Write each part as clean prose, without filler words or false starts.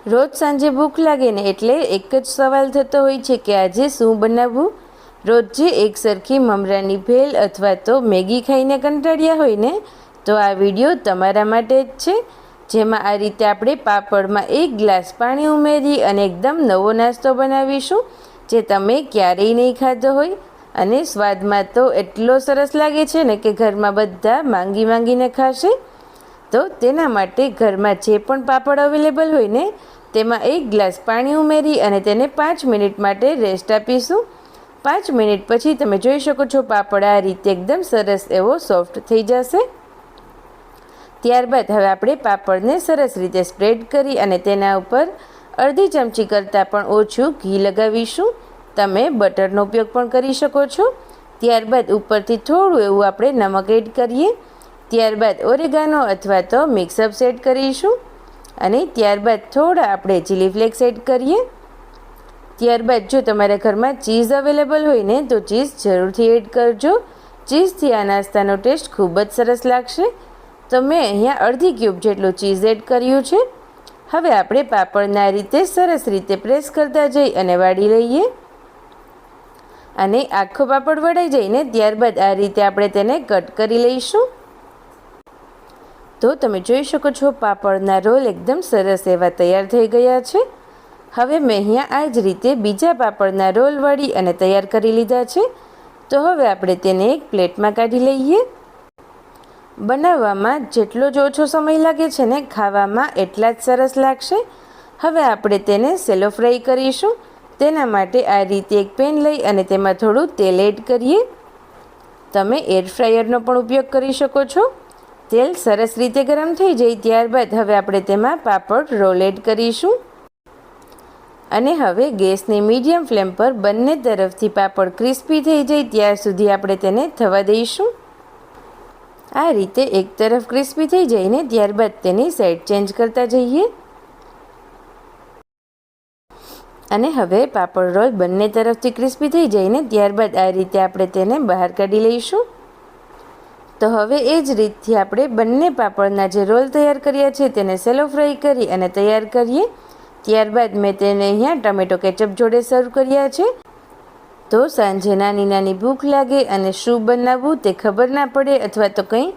રોજ સાંજે ભૂખ લાગે ને એટલે એક જ સવાલ થતો હોય છે કે આજે શું બનાવવું. રોજ જે એક સરખી મમરાની ભેલ અથવા તો મેગી ખાઈને કંટાળ્યા હોય ને, તો આ વિડીયો તમારા માટે જ છે. જેમાં આ રીતે આપણે પાપડમાં 1 ગ્લાસ પાણી ઉમેરી અને એકદમ નવો નાસ્તો બનાવીશું, જે તમે ક્યારેય નહીં ખાધો હોય. અને સ્વાદમાં તો એટલો સરસ લાગે છે ને કે ઘરમાં બધા માંગીને ખાશે. તો તેના માટે ઘરમાં જે પણ પાપડ અવેલેબલ હોય ને, તેમાં 1 ગ્લાસ પાણી ઉમેરી અને તેને 5 મિનિટ માટે રેસ્ટ આપીશું. 5 મિનિટ પછી તમે જોઈ શકો છો પાપડ આ રીતે એકદમ સરસ એવો સોફ્ટ થઈ જશે. ત્યારબાદ હવે આપણે પાપડને સરસ રીતે સ્પ્રેડ કરી અને તેના ઉપર અડધી ચમચી કરતાં પણ ઓછું ઘી લગાવીશું. તમે બટરનો ઉપયોગ પણ કરી શકો છો. ત્યારબાદ ઉપરથી થોડું એવું આપણે નમક એડ કરીએ. ત્યારબાદ ઓરેગાનો અથવા તો મિક્સઅપ એડ કરીશું અને ત્યારબાદ થોડા આપણે ચીલી ફ્લેક્સ એડ કરીએ. ત્યારબાદ જો તમારા ઘરમાં ચીઝ અવેલેબલ હોય ને, તો ચીઝ જરૂરથી એડ કરજો. ચીઝથી આ નાસ્તાનો ટેસ્ટ ખૂબ જ સરસ લાગશે. તો મેં અહીંયા અડધી ક્યુબ જેટલું ચીઝ એડ કર્યું છે. હવે આપણે પાપડને આ રીતે સરસ રીતે પ્રેસ કરતા જઈ અને વાળી લઈએ. અને આખો પાપડ વળાઈ જઈને ત્યારબાદ આ રીતે આપણે તેને કટ કરી લઈશું. તો તમે જોઈ શકો છો પાપડના રોલ એકદમ સરસ એવા તૈયાર થઈ ગયા છે. હવે મેં અહીંયા આ જ રીતે બીજા પાપડના રોલ વળી અને તૈયાર કરી લીધા છે. તો હવે આપણે તેને એક પ્લેટમાં કાઢી લઈએ. બનાવવામાં જેટલો જ ઓછો સમય લાગે છે ને, ખાવામાં એટલા જ સરસ લાગશે. હવે આપણે તેને સેલો ફ્રાય કરીશું. તેના માટે આ રીતે એક પેન લઈ અને તેમાં થોડું તેલ એડ કરીએ. તમે એર ફ્રાયરનો પણ ઉપયોગ કરી શકો છો. તેલ સરસ રીતે ગરમ થઈ જાય ત્યારબાદ હવે આપણે તેમાં પાપડ રોલ એડ કરીશું. અને હવે ગેસની મીડિયમ ફ્લેમ પર બંને તરફથી પાપડ ક્રિસ્પી થઈ જાય ત્યાર સુધી આપણે તેને થવા દઈશું. આ રીતે એક તરફ ક્રિસ્પી થઈ જાય ને ત્યારબાદ તેની સાઈડ ચેન્જ કરતા જઈએ. અને હવે પાપડ રોલ બંને તરફથી ક્રિસ્પી થઈ જાય ને ત્યારબાદ આ રીતે આપણે તેને બહાર કાઢી લઈશું. તો હવે એ જ રીતથી આપણે બંને પાપડના જે રોલ તૈયાર કર્યા છે તેને સેલો ફ્રાય કરી અને તૈયાર કરીએ. ત્યારબાદ મેં તેને અહીંયા ટમેટો કેચઅપ જોડે સર્વ કર્યા છે. તો સાંજે નાની ભૂખ લાગે અને શું બનાવવું તે ખબર ના પડે અથવા તો કંઈ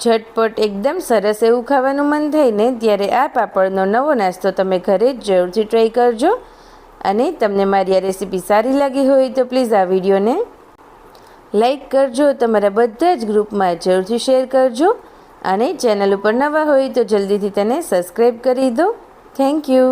ઝટપટ એકદમ સરસ એવું ખાવાનું મન થાય ને, ત્યારે આ પાપડનો નવો નાસ્તો તમે ઘરે જરૂરથી ટ્રાય કરજો. અને તમને મારી આ રેસીપી સારી લાગી હોય તો પ્લીઝ આ વિડીયોને લાઈક કરજો, તમારા બધા જ ગ્રુપમાં જરૂરથી શેર કરજો. અને ચેનલ ઉપર નવા હોય તો જલ્દીથી તેને સબસ્ક્રાઈબ કરી દો. Thank you.